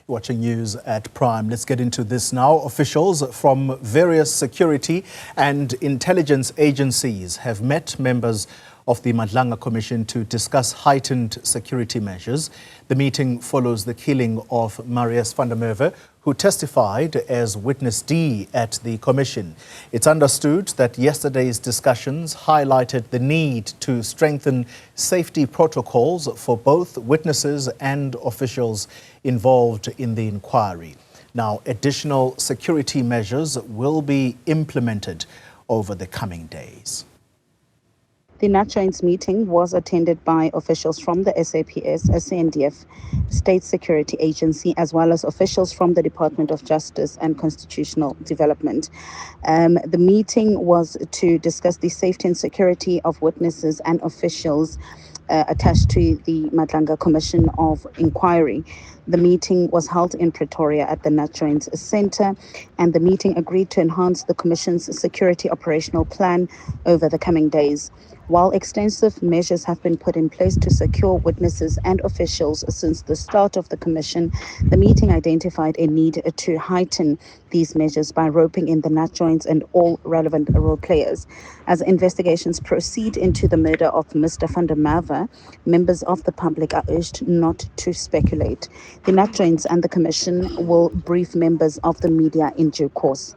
Watching news at Prime. Let's get into this now. Officials from various security and intelligence agencies have met members of the Madlanga Commission to discuss heightened security measures. The meeting follows the killing of Marius van der Merwe, who testified as witness D at the commission. It's understood that yesterday's discussions highlighted the need to strengthen safety protocols for both witnesses and officials involved in the inquiry. Now, additional security measures will be implemented over the coming days. The NatJoins meeting was attended by officials from the SAPS, SANDF, State Security Agency, as well as officials from the Department of Justice and Constitutional Development. The meeting was to discuss the safety and security of witnesses and officials attached to the Madlanga Commission of Inquiry. The meeting was held in Pretoria at the NatJoins Centre, and the meeting agreed to enhance the Commission's security operational plan over the coming days. While extensive measures have been put in place to secure witnesses and officials since the start of the Commission, the meeting identified a need to heighten these measures by roping in the NatJoins and all relevant role players. As investigations proceed into the murder of Mr. van der Merwe, members of the public are urged not to speculate. The NatJoins and the Commission will brief members of the media in due course.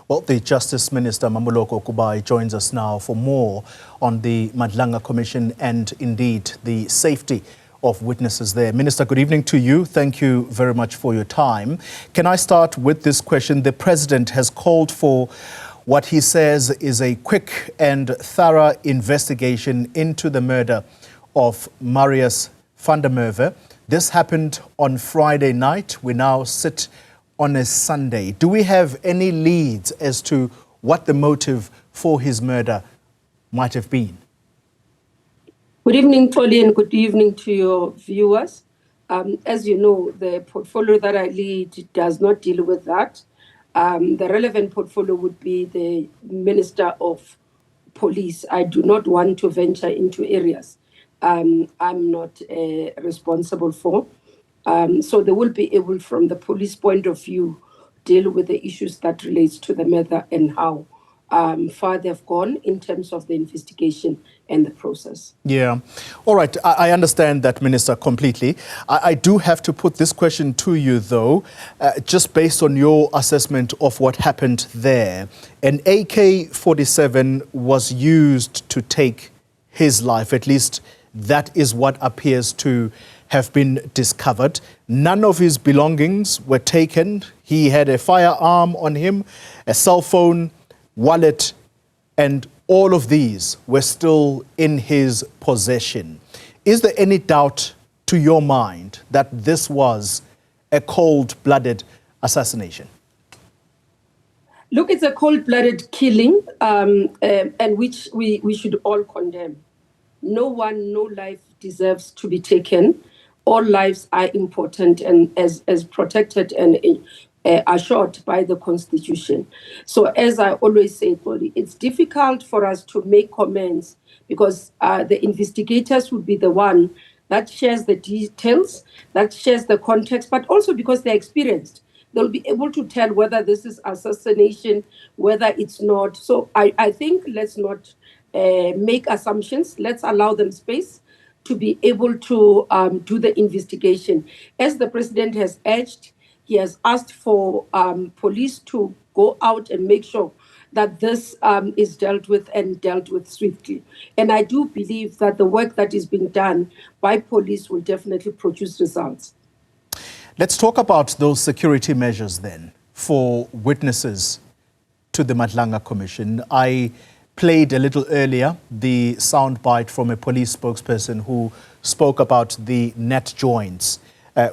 Well, the Justice Minister Mmamoloko Kubayi joins us now for more on the Madlanga Commission and indeed the safety of witnesses there. Minister, good evening to you. Thank you very much for your time. Can I start with this question? The President has called for what he says is a quick and thorough investigation into the murder of Marius van der Merwe. This happened on Friday night. We now sit on a Sunday. Do we have any leads as to what the motive for his murder might have been? Good evening, Tolly, and good evening to your viewers. As you know, the portfolio that I lead does not deal with that. The relevant portfolio would be the Minister of Police. I do not want to venture into areas I'm not responsible for. So they will be able, from the police point of view, deal with the issues that relates to the matter and how far they've gone in terms of the investigation and the process. Yeah. All right. I understand that, Minister, completely. I do have to put this question to you, though, just based on your assessment of what happened there. An AK-47 was used to take his life. At least that is what appears to have been discovered. None of his belongings were taken. He had a firearm on him, a cell phone, wallet, and all of these were still in his possession. Is there any doubt to your mind that this was a cold-blooded assassination? Look, it's a cold-blooded killing, and which we should all condemn. No life deserves to be taken. All lives are important and as protected and assured by the Constitution. So as I always say, it's difficult for us to make comments because the investigators would be the one that shares the details, that shares the context, but also because they're experienced. They'll be able to tell whether this is assassination, whether it's not. So I think let's not make assumptions. Let's allow them space to be able to do the investigation. As the President has urged, he has asked for police to go out and make sure that this is dealt with and dealt with swiftly. And I do believe that the work that is being done by police will definitely produce results. Let's talk about those security measures then for witnesses to the Madlanga Commission. I played a little earlier the soundbite from a police spokesperson who spoke about the NatJoins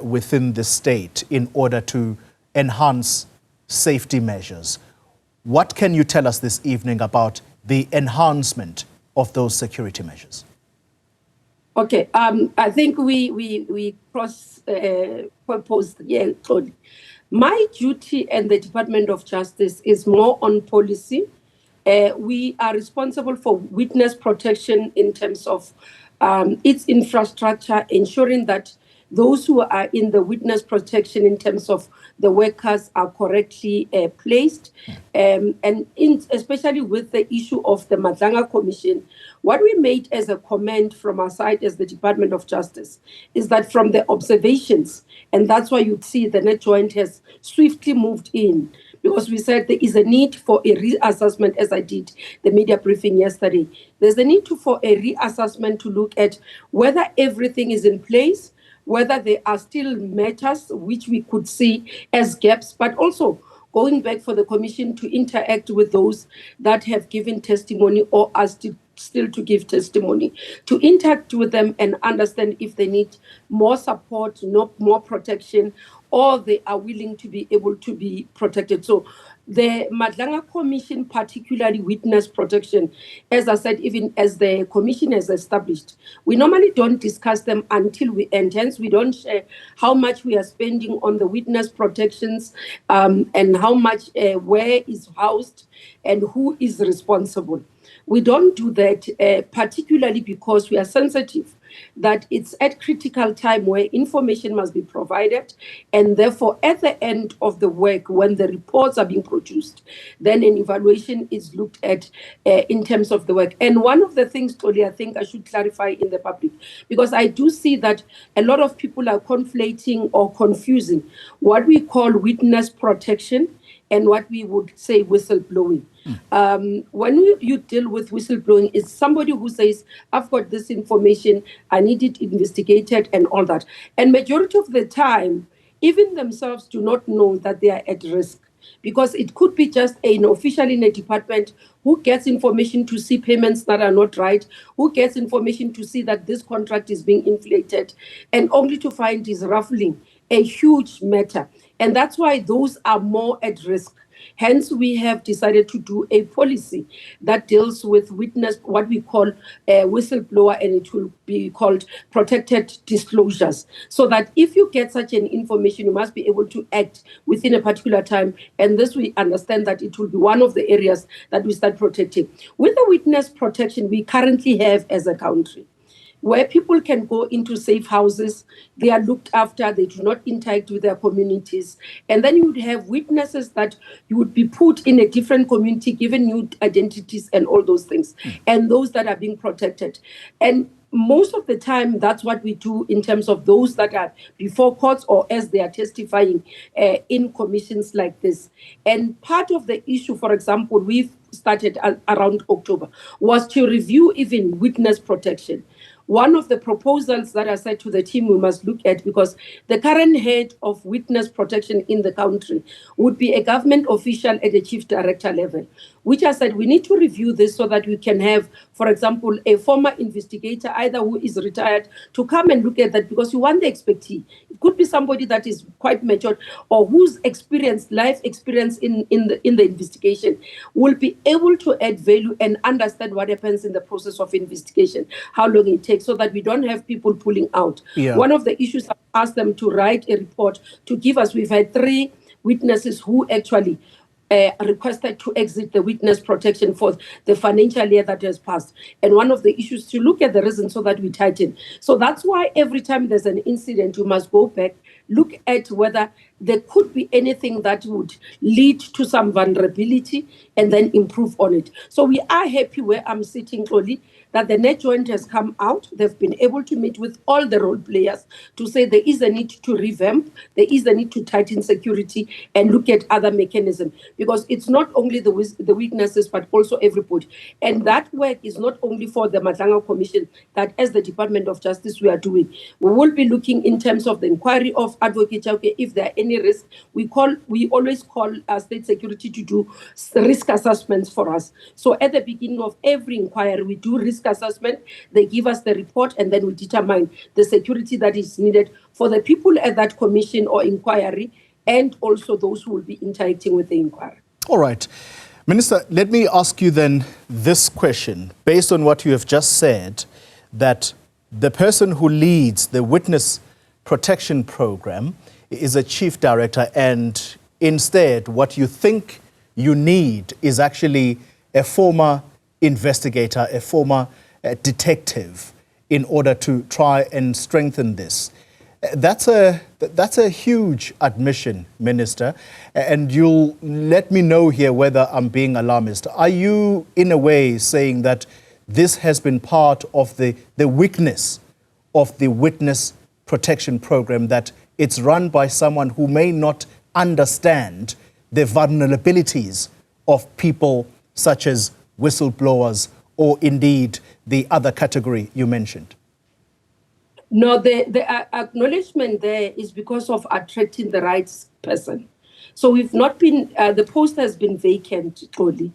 within the state in order to enhance safety measures. What can you tell us this evening about the enhancement of those security measures? Okay, I think we cross-proposed here, Tony. My duty and the Department of Justice is more on policy. We are responsible for witness protection in terms of its infrastructure, ensuring that those who are in the witness protection in terms of the workers are correctly placed. Especially with the issue of the Madlanga Commission, what we made as a comment from our side as the Department of Justice is that from the observations, and that's why you'd see the Net Joint has swiftly moved in, because we said there is a need for a reassessment, as I did the media briefing yesterday. There's a need for a reassessment to look at whether everything is in place, whether there are still matters which we could see as gaps, but also going back for the Commission to interact with those that have given testimony or are still to give testimony, to interact with them and understand if they need more support, more protection, or they are willing to be able to be protected. So the Madlanga Commission, particularly witness protection, as I said, even as the Commission has established, we normally don't discuss them until we end. Hence, we don't share how much we are spending on the witness protections and how much, where is housed and who is responsible. We don't do that, particularly because we are sensitive that it's at critical time where information must be provided, and therefore at the end of the work, when the reports are being produced, then an evaluation is looked at in terms of the work. And one of the things, Toli, I think I should clarify in the public, because I do see that a lot of people are conflating or confusing what we call witness protection and what we would say whistleblowing. When you deal with whistleblowing, it's somebody who says, I've got this information, I need it investigated and all that. And majority of the time, even themselves do not know that they are at risk, because it could be just an official in a department who gets information to see payments that are not right, who gets information to see that this contract is being inflated, and only to find is ruffling a huge matter. And that's why those are more at risk. Hence, we have decided to do a policy that deals with witness, what we call a whistleblower, and it will be called protected disclosures. So that if you get such an information, you must be able to act within a particular time. And this, we understand that it will be one of the areas that we start protecting. With the witness protection we currently have as a country, where people can go into safe houses, they are looked after, they do not interact with their communities. And then you would have witnesses that you would be put in a different community, given new identities and all those things, and those that are being protected. And most of the time, that's what we do in terms of those that are before courts or as they are testifying in commissions like this. And part of the issue, for example, we've started around October, was to review even witness protection. One of the proposals that I said to the team we must look at, because the current head of witness protection in the country would be a government official at the chief director level, which I said we need to review this so that we can have, for example, a former investigator, either who is retired, to come and look at that, because you want the expertise. It could be somebody that is quite matured or whose experience, life experience in the investigation will be able to add value and understand what happens in the process of investigation, how long it takes, so that we don't have people pulling out. Yeah. One of the issues I asked them to write a report to give us, we've had 3 witnesses who actually requested to exit the witness protection for the financial year that has passed. And one of the issues to look at the reason so that we tighten. So that's why every time there's an incident, you must go back, look at whether there could be anything that would lead to some vulnerability and then improve on it. So we are happy where I'm sitting, Toli, that the Net Joint has come out. They've been able to meet with all the role players to say there is a need to revamp, there is a need to tighten security and look at other mechanisms, because it's not only the weaknesses, but also everybody. And that work is not only for the Madlanga Commission, that as the Department of Justice we are doing. We will be looking in terms of the inquiry of Advocate Chauke. If there are any risks, we always call state security to do risk assessments for us. So at the beginning of every inquiry, we do risk assessment. They give us the report, and then we determine the security that is needed for the people at that commission or inquiry, and also those who will be interacting with the inquiry. All right. Minister, let me ask you then this question, based on what you have just said, that the person who leads the witness protection program is a chief director, and instead what you think you need is actually a former investigator, a former detective, in order to try and strengthen this. That's a huge admission, Minister, and you'll let me know here whether I'm being alarmist. Are you, in a way, saying that this has been part of the weakness of the witness protection program, that it's run by someone who may not understand the vulnerabilities of people such as whistleblowers or indeed the other category you mentioned? No, the acknowledgement there is because of attracting the right person. So we've not been, the post has been vacant, totally,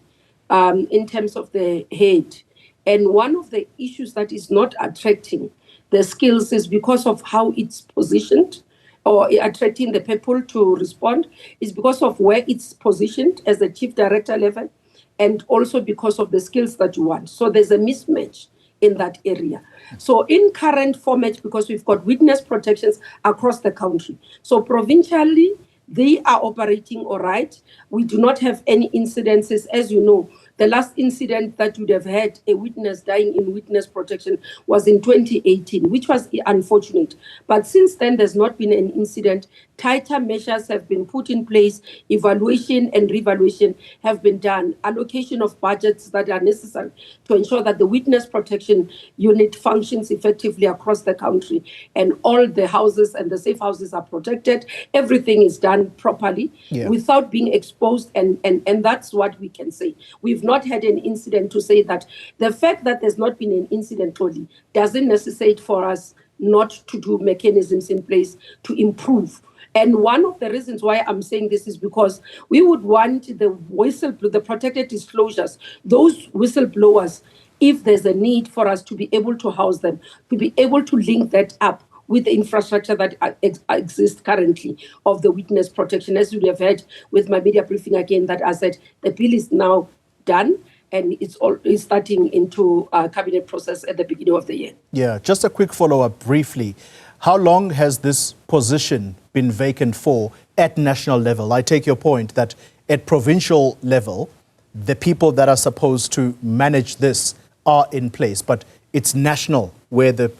in terms of the head. And one of the issues that is not attracting the skills is because of how it's positioned, or attracting the people to respond, is because of where it's positioned as the chief director level, and also because of the skills that you want. So there's a mismatch in that area. So in current format, because we've got witness protections across the country, so provincially, they are operating all right. We do not have any incidences. As you know, the last incident that would have had a witness dying in witness protection was in 2018, which was unfortunate. But since then, there's not been an incident. Tighter measures have been put in place. Evaluation and revaluation have been done. Allocation of budgets that are necessary to ensure that the witness protection unit functions effectively across the country, and all the houses and the safe houses are protected. Everything is done properly without being exposed, and that's what we can say. We've not had an incident to say that. The fact that there's not been an incident totally doesn't necessitate for us not to do mechanisms in place to improve. And one of the reasons why I'm saying this is because we would want the protected disclosures, those whistleblowers, if there's a need for us to be able to house them, to be able to link that up with the infrastructure that exists currently of the witness protection. As we have heard with my media briefing again, that I said the bill is now done, and it's starting into cabinet process at the beginning of the year. Yeah, just a quick follow-up briefly. How long has this position been vacant for at national level? I take your point that at provincial level, the people that are supposed to manage this are in place, but it's national where the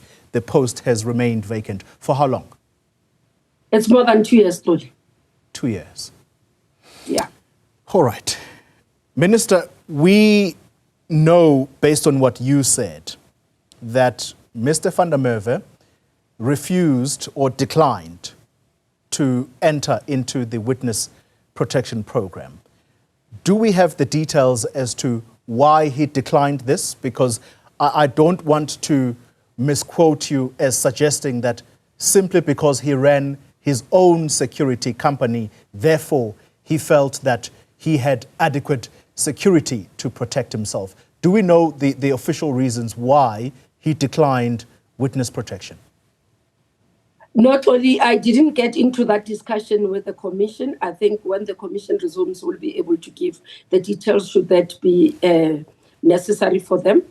post has remained vacant. For how long? It's more than 2 years, Lodi. 2 years. Yeah. All right. Minister, we know, based on what you said, that Mr. van der Merwe refused or declined to enter into the witness protection program. Do we have the details as to why he declined this? Because I don't want to misquote you as suggesting that simply because he ran his own security company, therefore he felt that he had adequate security to protect himself. Do we know the official reasons why he declined witness protection? Not only, I didn't get into that discussion with the commission. I think when the commission resumes, we'll be able to give the details should that be necessary for them.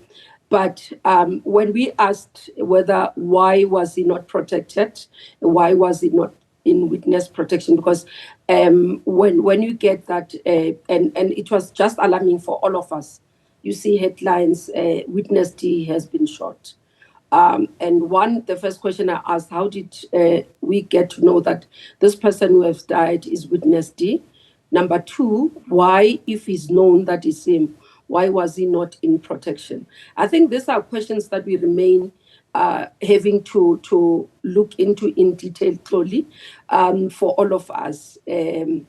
But when we asked why was he not protected, why was he not in witness protection, because when you get that, and it was just alarming for all of us. You see headlines, witness D has been shot. And the first question I asked, how did we get to know that this person who has died is witness D? Number two, why, if he's known that it's him, why was he not in protection? I think these are questions that we remain having to look into in detail clearly for all of us in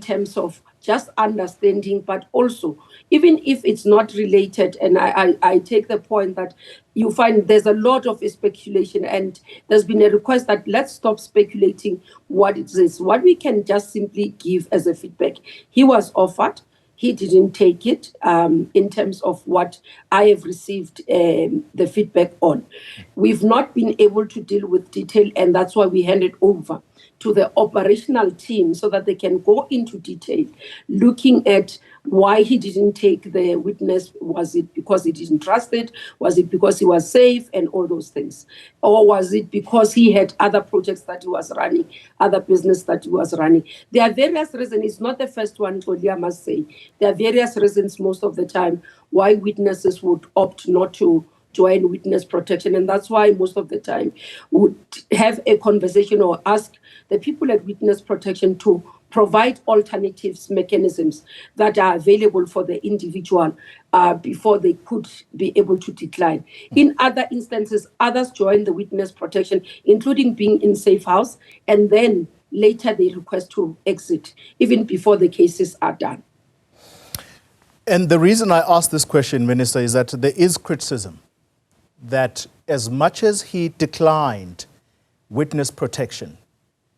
terms of just understanding, but also, even if it's not related, and I take the point that you find there's a lot of speculation, and there's been a request that let's stop speculating what it is. What we can just simply give as a feedback, he was offered, he didn't take it in terms of what I have received the feedback on. We've not been able to deal with detail, and that's why we handed over to the operational team so that they can go into detail, looking at why he didn't take the witness. Was it because he didn't trust it? Was it because he was safe and all those things? Or was it because he had other projects that he was running, other business that he was running? There are various reasons. It's not the first one, Toli, I must say. There are various reasons most of the time why witnesses would opt not to join witness protection. And that's why most of the time would have a conversation or ask the people at witness protection to provide alternatives mechanisms that are available for the individual before they could be able to decline. In other instances, others join the witness protection, including being in safe house, and then later they request to exit, even before the cases are done. And the reason I ask this question, Minister, is that there is criticism that as much as he declined witness protection,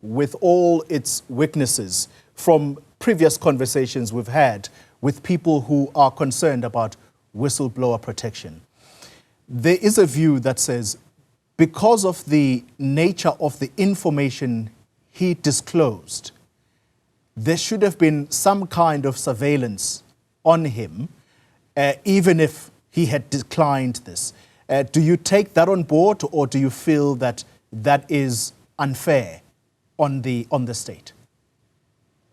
with all its weaknesses from previous conversations we've had with people who are concerned about whistleblower protection, there is a view that says because of the nature of the information he disclosed, there should have been some kind of surveillance on him, even if he had declined this. Do you take that on board, or do you feel that that is unfair on the state?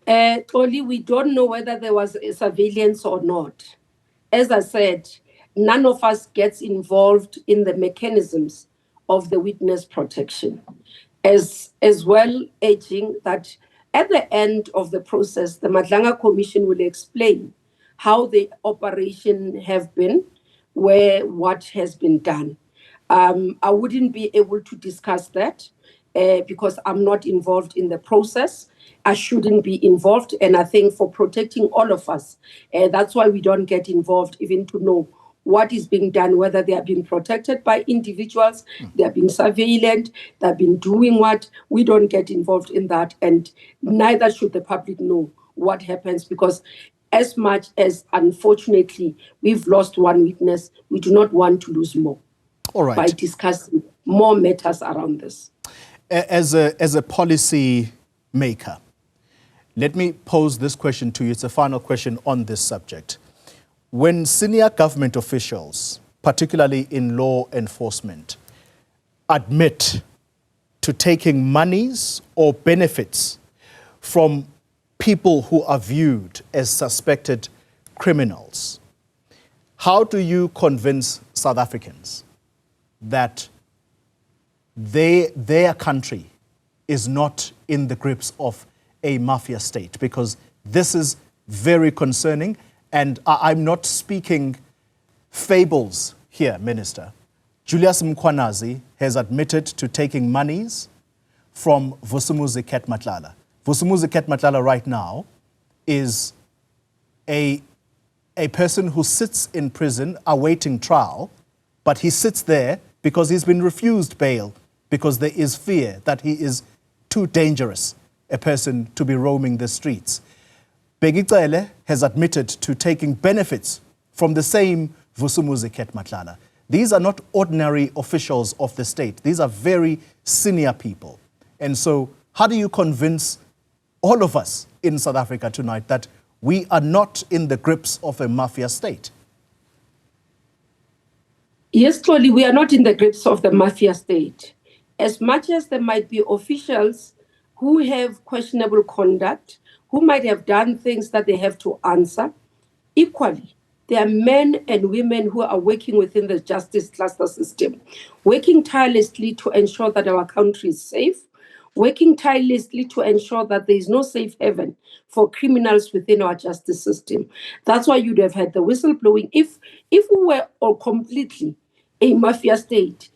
Only we don't know whether there was a surveillance or not. As I said, none of us gets involved in the mechanisms of the witness protection. As well, urging that at the end of the process, the Madlanga Commission will explain how the operation have been, what has been done. I wouldn't be able to discuss that because I'm not involved in the process. I shouldn't be involved. And I think for protecting all of us, that's why we don't get involved even to know what is being done, whether they are being protected by individuals, they are being surveilled, they are being doing what. We don't get involved in that. And neither should the public know what happens, because as much as, unfortunately, we've lost one witness, we do not want to lose more. All right. By discussing more matters around this. As a policy maker, let me pose this question to you. It's a final question on this subject. When senior government officials, particularly in law enforcement, admit to taking monies or benefits from people who are viewed as suspected criminals, how do you convince South Africans that their country is not in the grips of a mafia state? Because this is very concerning, and I'm not speaking fables here, Minister. Julius Mkhwanazi has admitted to taking monies from Vusumuzi Ketmatlala. Vusumuzi Ketmatlala right now is a person who sits in prison awaiting trial, but he sits there because he's been refused bail because there is fear that he is too dangerous a person to be roaming the streets. Begicele has admitted to taking benefits from the same Vusumuzi Ketmatlala. These are not ordinary officials of the state. These are very senior people. And so how do you convince all of us in South Africa tonight that we are not in the grips of a mafia state? Yes, truly, we are not in the grips of the mafia state. As much as there might be officials who have questionable conduct, who might have done things that they have to answer, equally, there are men and women who are working within the justice cluster system, working tirelessly to ensure that our country is safe, working tirelessly to ensure that there is no safe haven for criminals within our justice system. That's why you'd have had the whistleblowing. If we were all completely a mafia state,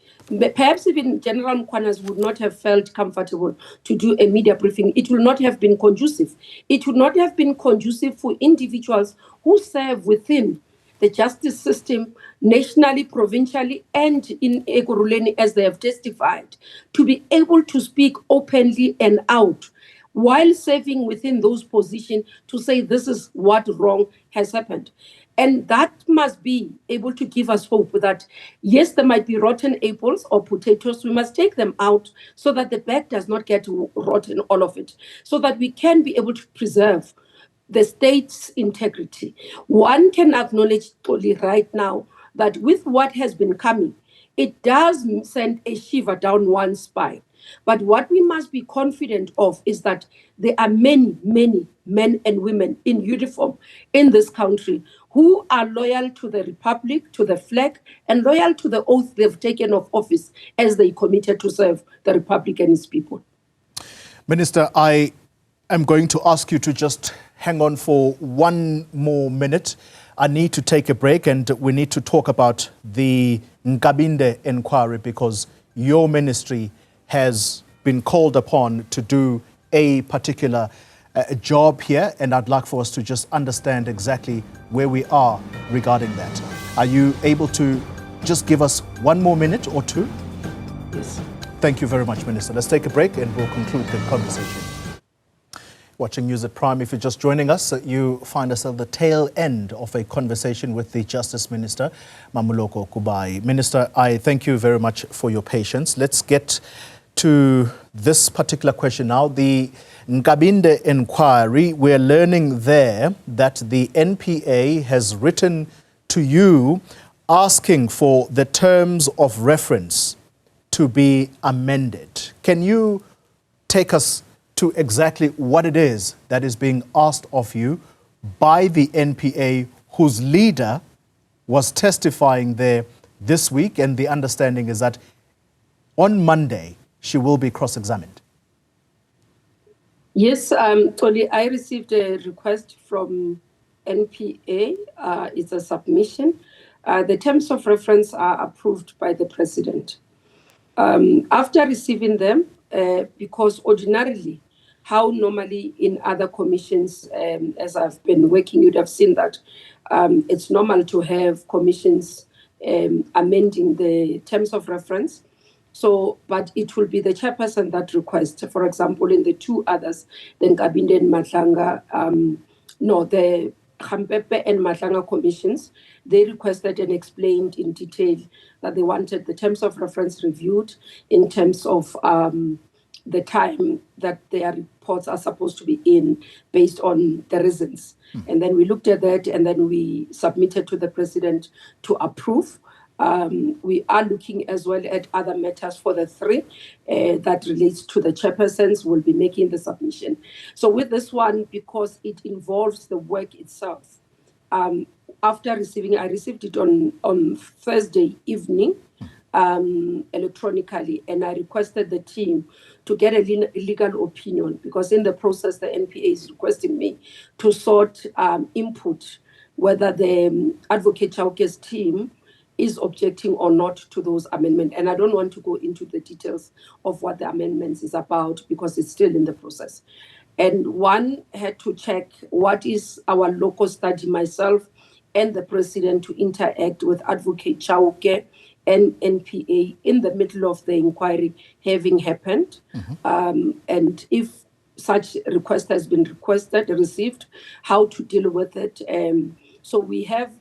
perhaps even General Mkhwanazi would not have felt comfortable to do a media briefing. It will not have been conducive. It would not have been conducive for individuals who serve within the justice system, nationally, provincially, and in Ekurhuleni, as they have testified, to be able to speak openly and out while serving within those positions to say this is what wrong has happened. And that must be able to give us hope that, yes, there might be rotten apples or potatoes. We must take them out so that the bag does not get rotten, all of it, so that we can be able to preserve the state's integrity. One can acknowledge totally right now that with what has been coming, it does send a shiver down one's spine, But what we must be confident of is that there are many, many men and women in uniform in this country who are loyal to the Republic, to the flag, and loyal to the oath they've taken of office as they committed to serve the Republic and its people. Minister, I am going to ask you to just hang on for one more minute. I need to take a break, and we need to talk about the Nkabinde inquiry, because your ministry has been called upon to do a particular job here, and I'd like for us to just understand exactly where we are regarding that. Are you able to just give us one more minute or two? Yes. Thank you very much, Minister. Let's take a break and we'll conclude the conversation. Watching News at Prime, if you're just joining us, you find us at the tail end of a conversation with the Justice Minister, Mmamoloko Kubayi. Minister, I thank you very much for your patience. Let's get to this particular question now. The Nkabinde inquiry, we're learning there that the NPA has written to you asking for the terms of reference to be amended. Can you take us to exactly what it is that is being asked of you by the NPA, whose leader was testifying there this week, and the understanding is that on Monday she will be cross-examined? Yes, Toli, I received a request from NPA. It's a submission. The terms of reference are approved by the President. After receiving them, because ordinarily, how normally in other commissions, as I've been working, you'd have seen that it's normal to have commissions amending the terms of reference. So, but it will be the chairperson that requests. For example, in the two others, the Nkabinde and Madlanga, the Khampepe and Madlanga commissions, they requested and explained in detail that they wanted the terms of reference reviewed in terms of the time that their reports are supposed to be in based on the reasons. And then we looked at that, and then we submitted to the President to approve. We are looking as well at other matters for the three that relates to the chairpersons. We'll be making the submission. So with this one, because it involves the work itself, after receiving, I received it on Thursday evening electronically, and I requested the team to get a legal opinion, because in the process, the NPA is requesting me to sort input, whether the Advocate Chauke's team is objecting or not to those amendments. And I don't want to go into the details of what the amendments is about, because it's still in the process. And one had to check what is our local study, myself and the President, to interact with Advocate Chauke and NPA in the middle of the inquiry having happened. And if such request has been received, how to deal with it. So we have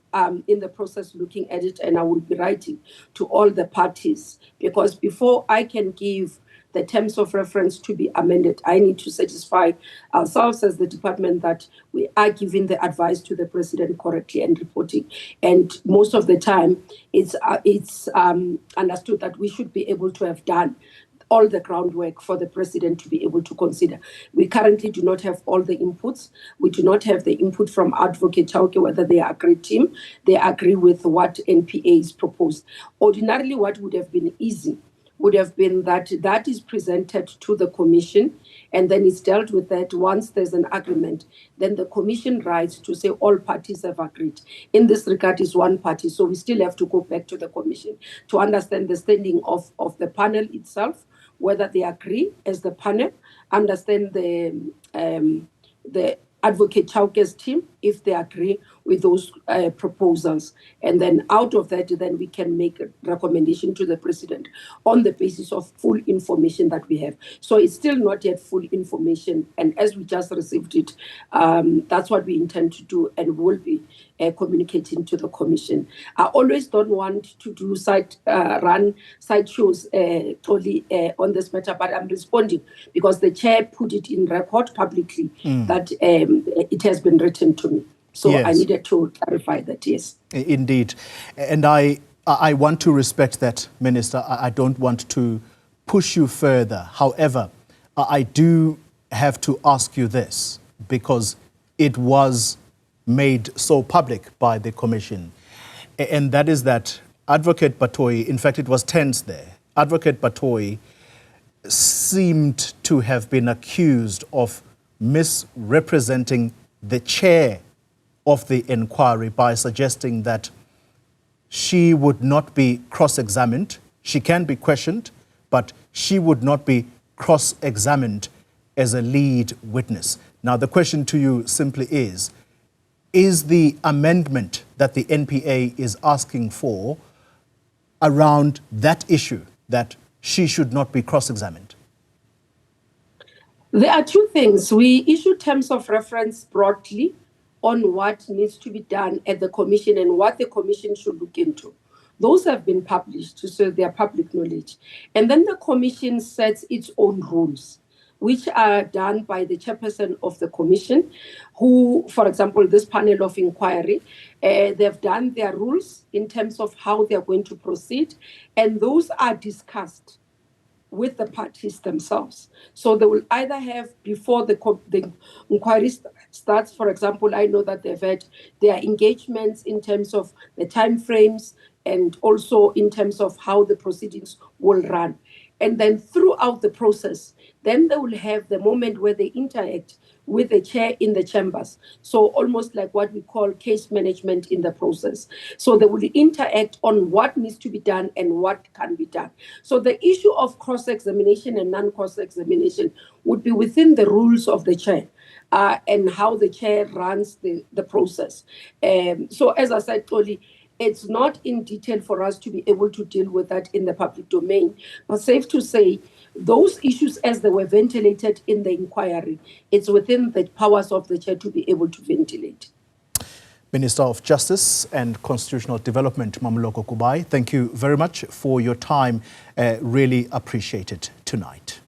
in the process looking at it, and I will be writing to all the parties, because before I can give the terms of reference to be amended, I need to satisfy ourselves as the department that we are giving the advice to the President correctly and reporting. And most of the time, it's understood that we should be able to have done all the groundwork for the President to be able to consider. We currently do not have all the inputs. We do not have the input from Advocate Chauke, whether they agree team, they agree with what NPA is proposed. Ordinarily, what would have been easy would have been that is presented to the Commission, and then it's dealt with that. Once there's an agreement, then the Commission writes to say all parties have agreed. In this regard is one party, so we still have to go back to the Commission to understand the standing of the panel itself, whether they agree as the panel, understand the Advocate Chauke's team, if they agree with those proposals. And then out of that, then we can make a recommendation to the President on the basis of full information that we have. So it's still not yet full information. And as we just received it, that's what we intend to do, and will be communicating to the Commission. I always don't want to do run side shows totally on this matter, but I'm responding because the chair put it in record publicly that it has been written to me. So yes. I needed to clarify that, yes. Indeed. And I want to respect that, Minister. I don't want to push you further. However, I do have to ask you this because it was made so public by the Commission, and that is that Advocate Batoyi, in fact, it was tense there, Advocate Batoyi seemed to have been accused of misrepresenting the chair of the inquiry by suggesting that she would not be cross-examined. She can be questioned, but she would not be cross-examined as a lead witness. Now, the question to you simply is the amendment that the NPA is asking for around that issue, that she should not be cross-examined? There are two things. We issue terms of reference broadly on what needs to be done at the Commission and what the Commission should look into. Those have been published, so they are public knowledge. And then the Commission sets its own rules, which are done by the chairperson of the Commission, who, for example, this panel of inquiry, they've done their rules in terms of how they're going to proceed, and those are discussed with the parties themselves. So they will either have, before the inquiry starts, for example, I know that they've had their engagements in terms of the timeframes and also in terms of how the proceedings will run. And then throughout the process, then they will have the moment where they interact with the chair in the chambers. So almost like what we call case management in the process. So they will interact on what needs to be done and what can be done. So the issue of cross-examination and non-cross-examination would be within the rules of the chair and how the chair runs the process. So as I said, Toli, it's not in detail for us to be able to deal with that in the public domain, but safe to say, those issues as they were ventilated in the inquiry, it's within the powers of the chair to be able to ventilate. Minister of Justice and Constitutional Development, Mmamoloko Kubayi, thank you very much for your time. Really appreciate it tonight.